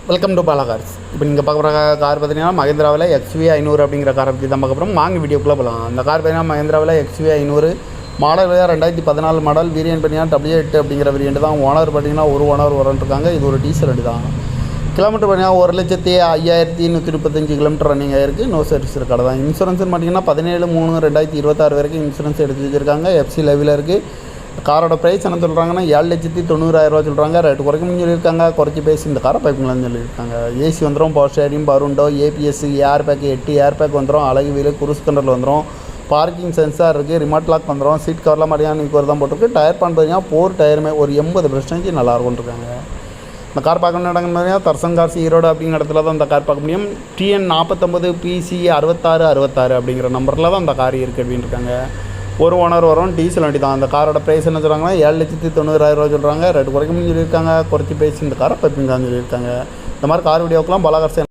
Welcome to Bala cars. இப்போ நீங்கள் பார்க்குற கார் பார்த்தீங்கன்னா மஹேந்திராவில் XUV 500 அப்படிங்கிற காரை பற்றி தான் பார்க்க போகிறோம். வாங்க வீடியோக்குள்ளே போகலாம். அந்த கார் பார்த்தீங்கன்னா மஹேந்திராவில் XUV 500 மாடல் 2014 மாடல். வேரியன்ட் பார்த்தீங்கன்னா W8 அப்படிங்கிற வேரியன்ட் தான். ஓனர் பார்த்தீங்கன்னா ஒரு ஓனர் வரன்ட்ருக்காங்க. இது ஒரு டீசல் வண்டி தான். கிலோமீட்டர் பார்த்தீங்கன்னா 1,05,135 கிலோமீட்டர் ரன்னிங் ஆகிருக்கு. நோ சர்வீஸ் கடை தான். இன்சூரன்ஸ்னு பார்த்தீங்கன்னா 17/3/2026 வரைக்கும் இன்சூரன்ஸ் எடுத்து வச்சுருக்காங்க. FC லெவலில் இருக்குது. காரோட ப்ரைஸ் என்ன சொல்கிறாங்கன்னா 7,90,000 சொல்கிறாங்க. ரேட்டு குறைக்கணும்னு சொல்லியிருக்காங்க. குறைச்சி பேசி இந்த காரை பைப்புங்களான்னு சொல்லியிருக்காங்க. ஏசி வந்துடும், பவர் ஸ்டேரிங், பருண்டோ, APS, air bag 8 air bag வந்துடும். அழகு வீல், குரூஸ் கண்ட்ரோல் வந்துடும். பார்க்கிங் சென்சார் இருக்குது. ரிமோட் லாக் வந்துடும். சீட் கவர்லாம் மரியாதை தான் போட்டிருக்கு. டயர் பான் பார்த்தீங்கன்னா 4 டயருமே ஒரு 80% நல்லா இருக்கும்னு. இந்த கார் பார்க்கணும் இடங்கள் பார்த்தீங்கன்னா தர்சன் கார்ஸ் ஈரோடு அப்படிங்கிற இடத்துல தான் இந்த கார் பார்க்க முடியும். TN 49 PC 6666 அப்படிங்கிற நம்பரில் தான் இந்த கார் இருக்குது அப்படின்னு இருக்காங்க. ஒரு ஓனர் வரும். டீசல் வண்டி தான். அந்த காரோட ப்ரைஸ் என்ன சொல்கிறாங்கன்னா 7,90,000 சொல்கிறாங்க. ரேட்டு குறைக்கணும்னு சொல்லியிருக்காங்க. குறைச்சி பேசி இந்த காரை பைப்பிங் தான் சொல்லியிருக்காங்க. இந்த மாதிரி கார் வீடியோக்கெலாம் பாலா கார்ஸ்